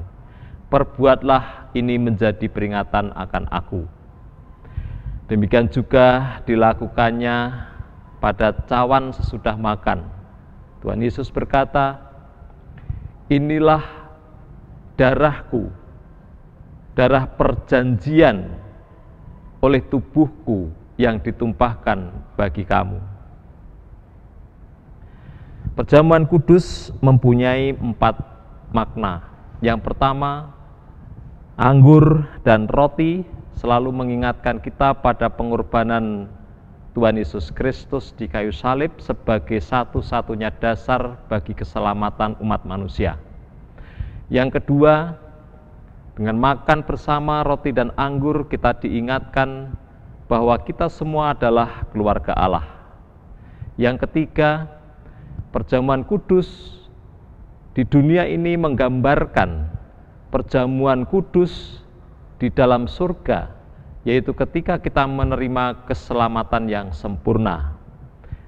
Perbuatlah ini menjadi peringatan akan aku." Demikian juga dilakukannya pada cawan sesudah makan. Tuhan Yesus berkata, "Inilah darahku, darah perjanjian oleh tubuhku yang ditumpahkan bagi kamu." Perjamuan kudus mempunyai 4 makna. Yang pertama, anggur dan roti selalu mengingatkan kita pada pengorbanan Tuhan Yesus Kristus di kayu salib sebagai satu-satunya dasar bagi keselamatan umat manusia. Yang kedua, dengan makan bersama roti dan anggur kita diingatkan bahwa kita semua adalah keluarga Allah. Yang ketiga, perjamuan kudus di dunia ini menggambarkan perjamuan kudus di dalam surga, yaitu ketika kita menerima keselamatan yang sempurna.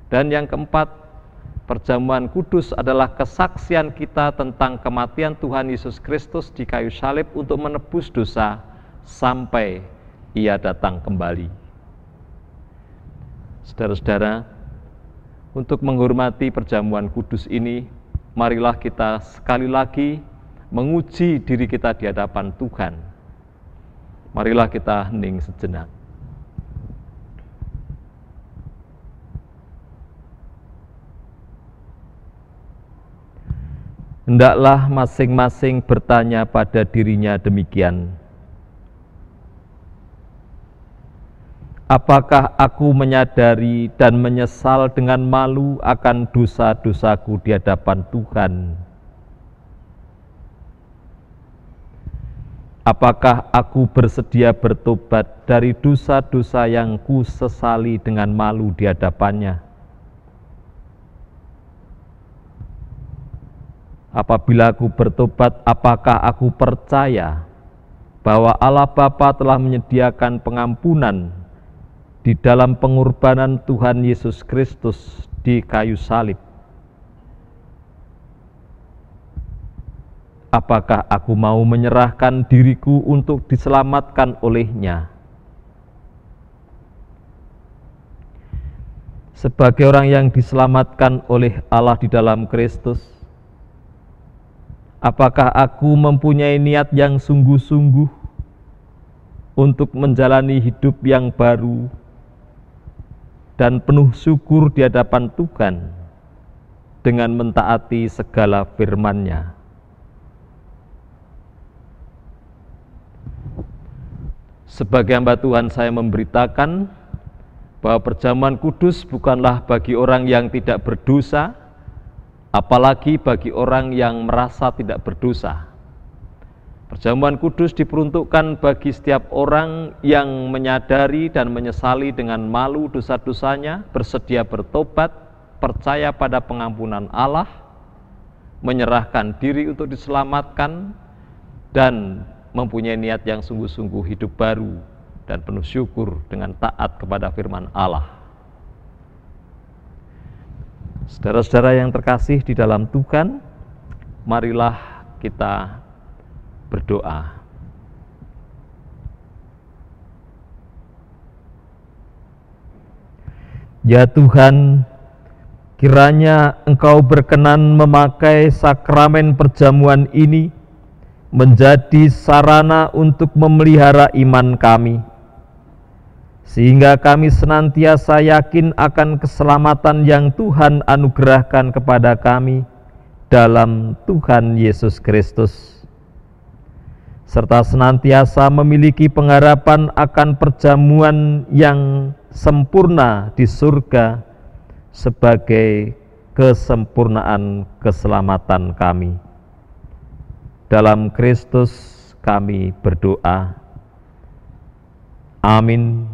Dan yang keempat, perjamuan kudus adalah kesaksian kita tentang kematian Tuhan Yesus Kristus di kayu salib untuk menebus dosa sampai Ia datang kembali. Saudara-saudara, untuk menghormati perjamuan kudus ini, marilah kita sekali lagi menguji diri kita di hadapan Tuhan. Marilah kita hening sejenak. Hendaklah masing-masing bertanya pada dirinya demikian, apakah aku menyadari dan menyesal dengan malu akan dosa-dosaku di hadapan Tuhan? Apakah aku bersedia bertobat dari dosa-dosa yang ku sesali dengan malu di hadapannya? Apabila aku bertobat, apakah aku percaya bahwa Allah Bapa telah menyediakan pengampunan di dalam pengorbanan Tuhan Yesus Kristus di kayu salib? Apakah aku mau menyerahkan diriku untuk diselamatkan oleh-Nya? Sebagai orang yang diselamatkan oleh Allah di dalam Kristus, apakah aku mempunyai niat yang sungguh-sungguh untuk menjalani hidup yang baru dan penuh syukur di hadapan Tuhan, dengan mentaati segala firman-Nya. Sebagai hamba Tuhan, saya memberitakan bahwa perjamuan kudus bukanlah bagi orang yang tidak berdosa, apalagi bagi orang yang merasa tidak berdosa. Perjamuan kudus diperuntukkan bagi setiap orang yang menyadari dan menyesali dengan malu dosa-dosanya, bersedia bertobat, percaya pada pengampunan Allah, menyerahkan diri untuk diselamatkan, dan mempunyai niat yang sungguh-sungguh hidup baru dan penuh syukur dengan taat kepada firman Allah. Saudara-saudara yang terkasih di dalam Tuhan, marilah kita berdoa. Ya Tuhan, kiranya Engkau berkenan memakai sakramen perjamuan ini menjadi sarana untuk memelihara iman kami, sehingga kami senantiasa yakin akan keselamatan yang Tuhan anugerahkan kepada kami dalam Tuhan Yesus Kristus, serta senantiasa memiliki pengharapan akan perjamuan yang sempurna di surga sebagai kesempurnaan keselamatan kami. Dalam Kristus kami berdoa. Amin.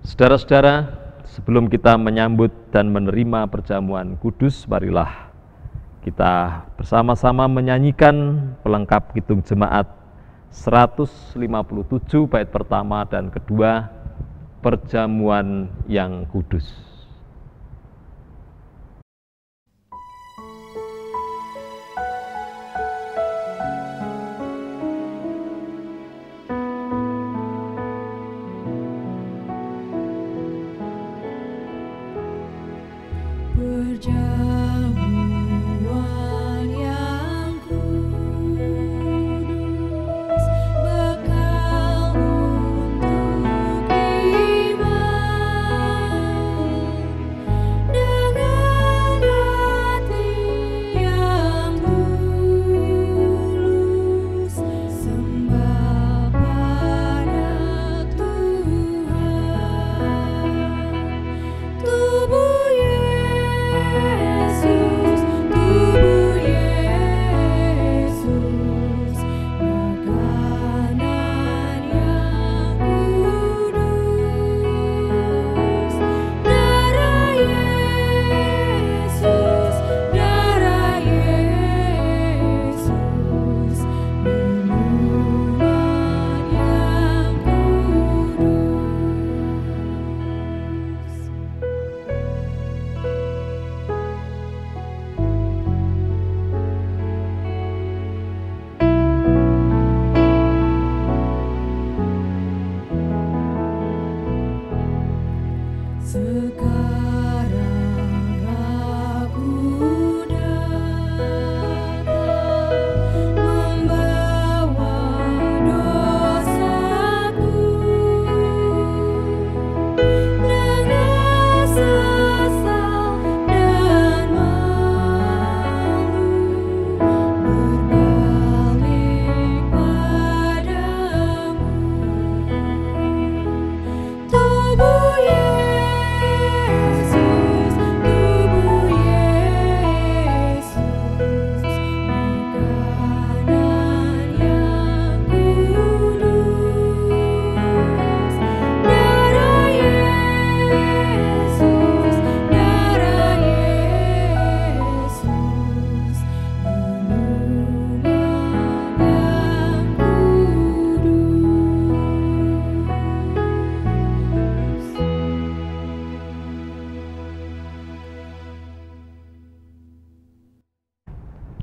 Saudara-saudara, sebelum kita menyambut dan menerima perjamuan kudus, marilah kita bersama-sama menyanyikan pelengkap Kidung Jemaat 157 bait pertama dan kedua, Perjamuan yang Kudus. Perjamuan yang kudus, bekal untuk iman, dengan hati yang tulus, sembah pada Tuhan. Tubuh Yesus, tubuh Yesus, makanan yang kudus. Darah Yesus, darah Yesus, minuman yang kudus. Sekarang aku datang membawa dosaku, dengan sesal dan malu, berbalik padamu. Tubuh Yesus, tubuh Yesus, makanan yang kudus. Darah Yesus, darah Yesus, minuman yang kudus.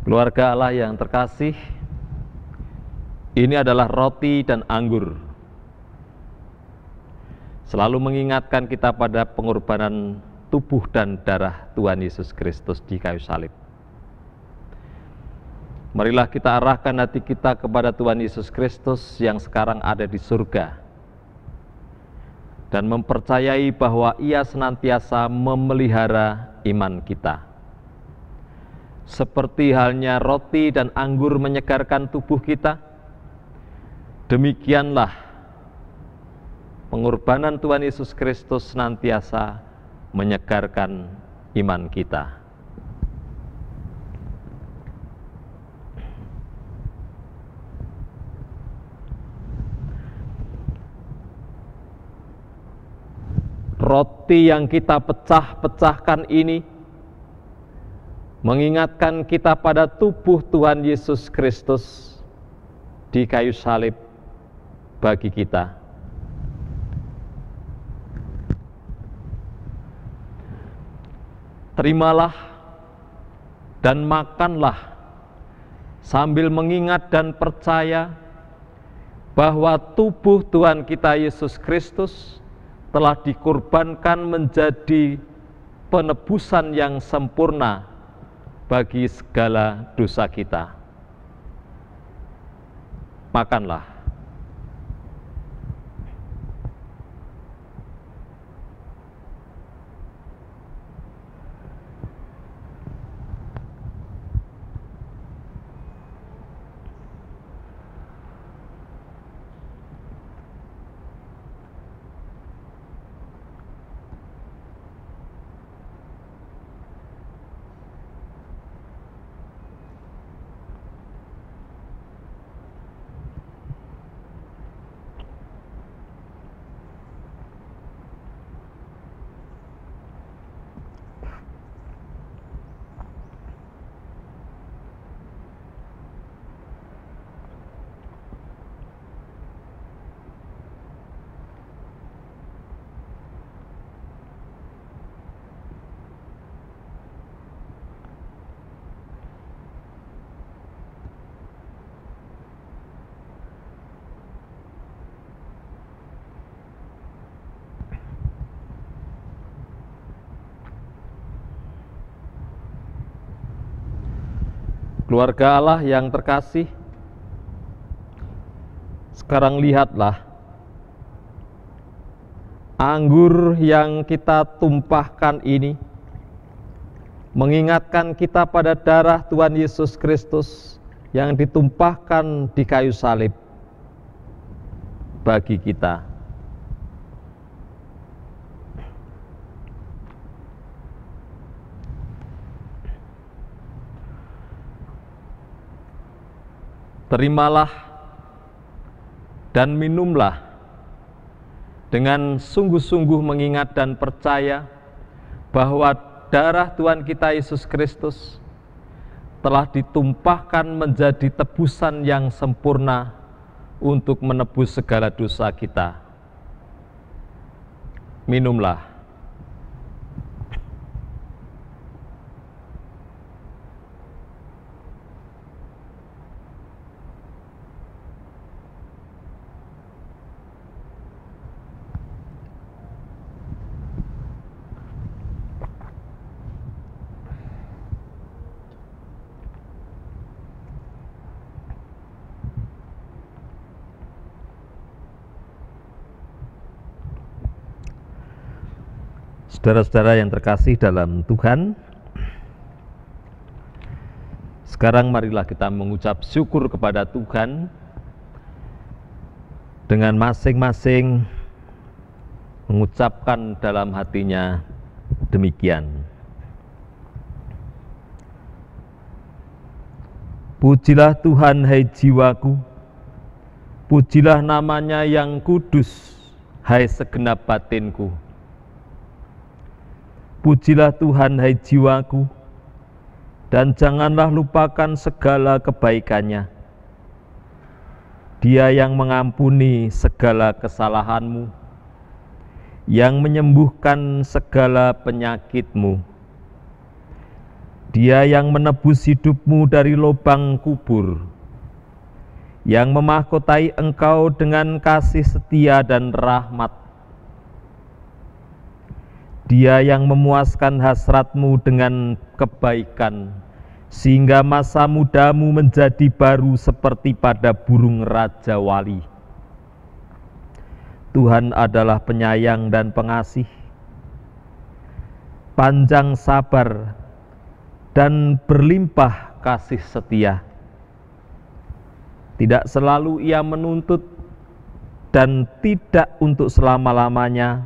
Keluarga Allah yang terkasih, ini adalah roti dan anggur. Selalu mengingatkan kita pada pengorbanan tubuh dan darah Tuhan Yesus Kristus di kayu salib. Marilah kita arahkan hati kita kepada Tuhan Yesus Kristus yang sekarang ada di surga, dan mempercayai bahwa Ia senantiasa memelihara iman kita. Seperti halnya roti dan anggur menyegarkan tubuh kita, demikianlah pengorbanan Tuhan Yesus Kristus senantiasa menyegarkan iman kita. Roti yang kita pecah-pecahkan ini mengingatkan kita pada tubuh Tuhan Yesus Kristus di kayu salib bagi kita. Terimalah dan makanlah sambil mengingat dan percaya bahwa tubuh Tuhan kita Yesus Kristus telah dikorbankan menjadi penebusan yang sempurna bagi segala dosa kita. Makanlah. Keluarga Allah yang terkasih, sekarang lihatlah anggur yang kita tumpahkan ini mengingatkan kita pada darah Tuhan Yesus Kristus yang ditumpahkan di kayu salib bagi kita. Terimalah dan minumlah dengan sungguh-sungguh mengingat dan percaya bahwa darah Tuhan kita Yesus Kristus telah ditumpahkan menjadi tebusan yang sempurna untuk menebus segala dosa kita. Minumlah. Saudara-saudara yang terkasih dalam Tuhan, sekarang marilah kita mengucap syukur kepada Tuhan dengan masing-masing mengucapkan dalam hatinya demikian. Pujilah Tuhan, hai jiwaku, pujilah namanya yang kudus, hai segenap batinku. Pujilah Tuhan, hai jiwaku, dan janganlah lupakan segala kebaikannya. Dia yang mengampuni segala kesalahanmu, yang menyembuhkan segala penyakitmu. Dia yang menebus hidupmu dari lubang kubur, yang memahkotai engkau dengan kasih setia dan rahmat. Dia yang memuaskan hasratmu dengan kebaikan, sehingga masa mudamu menjadi baru seperti pada burung raja wali. Tuhan adalah penyayang dan pengasih. panjang sabar, dan berlimpah kasih setia. Tidak selalu Ia menuntut, dan tidak untuk selama-lamanya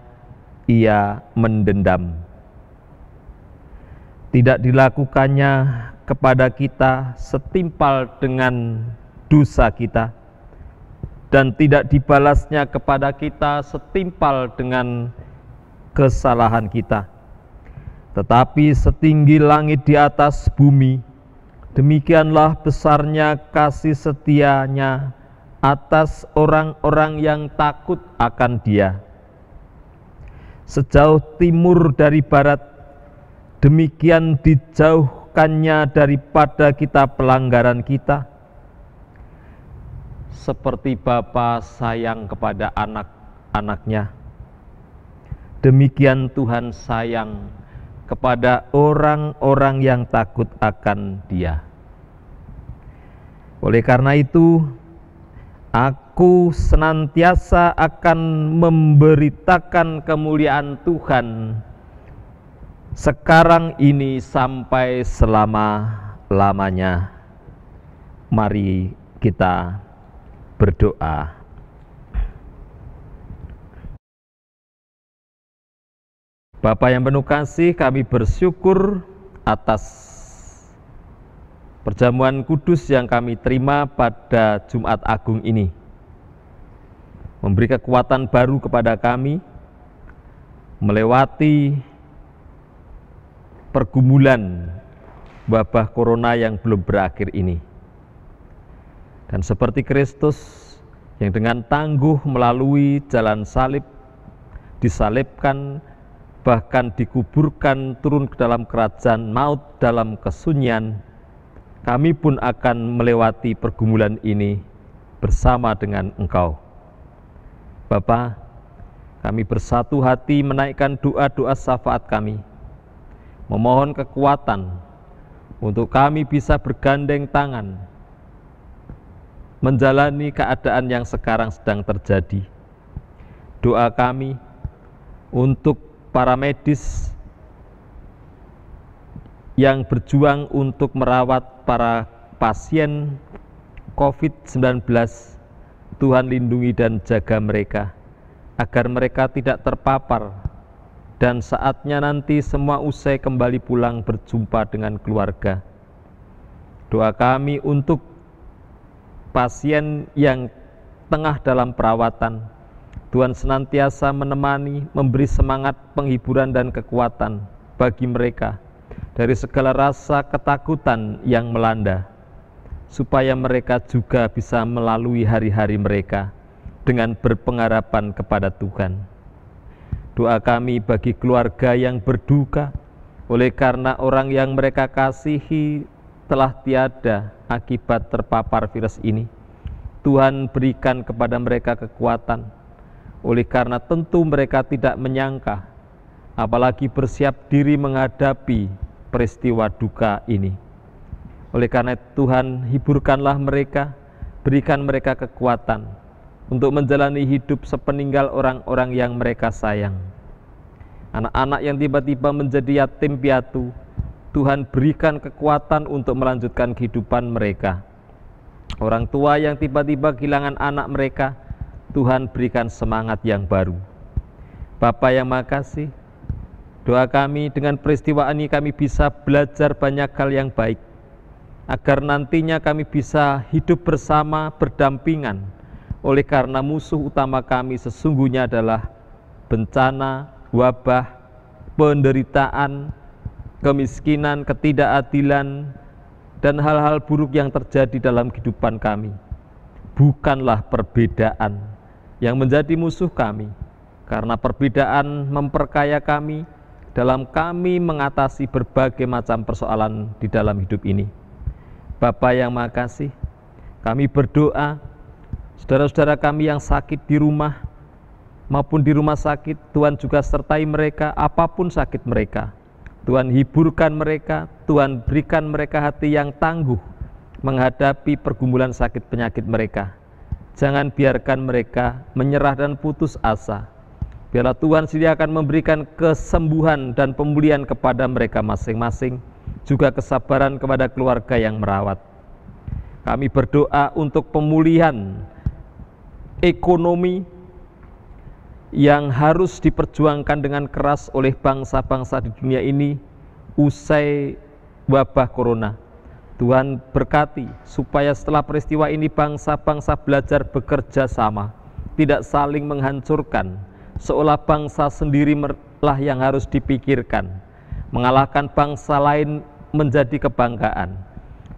Ia mendendam. Tidak dilakukannya kepada kita setimpal dengan dosa kita, dan tidak dibalasnya kepada kita setimpal dengan kesalahan kita. Tetapi setinggi langit di atas bumi, demikianlah besarnya kasih setianya atas orang-orang yang takut akan Dia. Sejauh timur dari barat, demikian dijauhkannya daripada kita pelanggaran kita. Seperti Bapa sayang kepada anak-anaknya, demikian Tuhan sayang kepada orang-orang yang takut akan Dia. Oleh karena itu, aku senantiasa akan memberitakan kemuliaan Tuhan sekarang ini sampai selama-lamanya. Mari kita berdoa. Bapa yang penuh kasih, kami bersyukur atas perjamuan kudus yang kami terima pada Jumat Agung ini. Memberi kekuatan baru kepada kami melewati pergumulan wabah corona yang belum berakhir ini. Dan seperti Kristus yang dengan tangguh melalui jalan salib, disalibkan, bahkan dikuburkan, turun ke dalam kerajaan maut dalam kesunyian, kami pun akan melewati pergumulan ini bersama dengan Engkau. Bapa, kami bersatu hati menaikkan doa-doa syafaat kami, memohon kekuatan untuk kami bisa bergandeng tangan menjalani keadaan yang sekarang sedang terjadi. Doa kami untuk para medis yang berjuang untuk merawat para pasien COVID-19, Tuhan lindungi dan jaga mereka, agar mereka tidak terpapar, dan saatnya nanti semua usai kembali pulang berjumpa dengan keluarga. Doa kami untuk pasien yang tengah dalam perawatan, Tuhan senantiasa menemani, memberi semangat, penghiburan dan kekuatan bagi mereka dari segala rasa ketakutan yang melanda, supaya mereka juga bisa melalui hari-hari mereka dengan berpengharapan kepada Tuhan. Doa kami bagi keluarga yang berduka oleh karena orang yang mereka kasihi telah tiada akibat terpapar virus ini. Tuhan berikan kepada mereka kekuatan, oleh karena tentu mereka tidak menyangka, apalagi bersiap diri menghadapi peristiwa duka ini. Oleh karena Tuhan, hiburkanlah mereka, berikan mereka kekuatan untuk menjalani hidup sepeninggal orang-orang yang mereka sayang. Anak-anak yang tiba-tiba menjadi yatim piatu, Tuhan berikan kekuatan untuk melanjutkan kehidupan mereka. Orang tua yang tiba-tiba kehilangan anak mereka, Tuhan berikan semangat yang baru. Bapa yang makasih, doa kami dengan peristiwa ini kami bisa belajar banyak hal yang baik, agar nantinya kami bisa hidup bersama, berdampingan, oleh karena musuh utama kami sesungguhnya adalah bencana, wabah, penderitaan, kemiskinan, ketidakadilan, dan hal-hal buruk yang terjadi dalam kehidupan kami. Bukanlah perbedaan yang menjadi musuh kami, karena perbedaan memperkaya kami dalam kami mengatasi berbagai macam persoalan di dalam hidup ini. Bapa yang makasih, kami berdoa saudara-saudara kami yang sakit di rumah maupun di rumah sakit, Tuhan juga sertai mereka apapun sakit mereka. Tuhan hiburkan mereka, Tuhan berikan mereka hati yang tangguh menghadapi pergumulan sakit penyakit mereka. Jangan biarkan mereka menyerah dan putus asa. Biarlah Tuhan sendiri akan memberikan kesembuhan dan pemulihan kepada mereka masing-masing, juga kesabaran kepada keluarga yang merawat. Kami berdoa untuk pemulihan ekonomi yang harus diperjuangkan dengan keras oleh bangsa-bangsa di dunia ini usai wabah corona. Tuhan berkati supaya setelah peristiwa ini bangsa-bangsa belajar bekerja sama, tidak saling menghancurkan, seolah bangsa sendiri lah yang harus dipikirkan. Mengalahkan bangsa lain menjadi kebanggaan.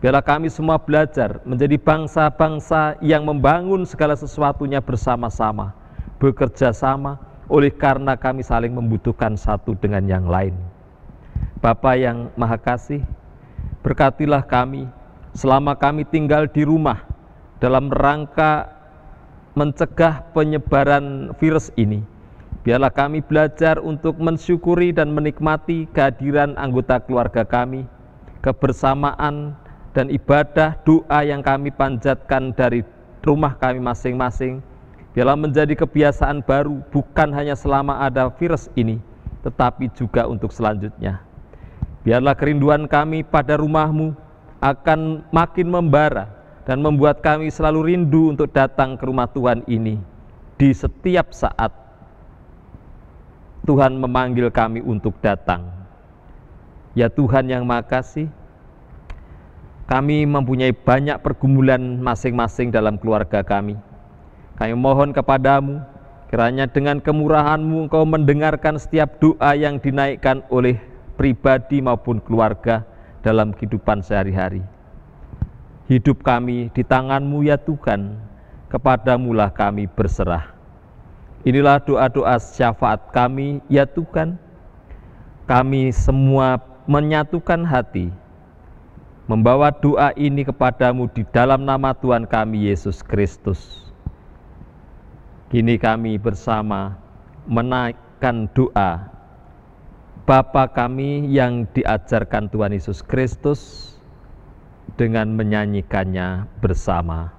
Biarlah kami semua belajar menjadi bangsa-bangsa yang membangun segala sesuatunya bersama-sama, bekerja sama, oleh karena kami saling membutuhkan satu dengan yang lain. Bapa yang Maha Kasih, berkatilah kami selama kami tinggal di rumah dalam rangka mencegah penyebaran virus ini. Biarlah kami belajar untuk mensyukuri dan menikmati kehadiran anggota keluarga kami, kebersamaan dan ibadah doa yang kami panjatkan dari rumah kami masing-masing. Biarlah menjadi kebiasaan baru, bukan hanya selama ada virus ini, tetapi juga untuk selanjutnya. Biarlah kerinduan kami pada rumah-Mu akan makin membara dan membuat kami selalu rindu untuk datang ke rumah Tuhan ini di setiap saat Tuhan memanggil kami untuk datang. Ya Tuhan yang Maha Kasih, kami mempunyai banyak pergumulan masing-masing dalam keluarga kami. Kami mohon kepadamu, kiranya dengan kemurahan-Mu Engkau mendengarkan setiap doa yang dinaikkan oleh pribadi maupun keluarga dalam kehidupan sehari-hari. Hidup kami di tangan-Mu ya Tuhan, kepadamu-lah kami berserah. Inilah doa-doa syafaat kami ya Tuhan. Kami semua menyatukan hati, membawa doa ini kepadamu di dalam nama Tuhan kami Yesus Kristus. Kini kami bersama menaikkan doa Bapa kami yang diajarkan Tuhan Yesus Kristus dengan menyanyikannya bersama.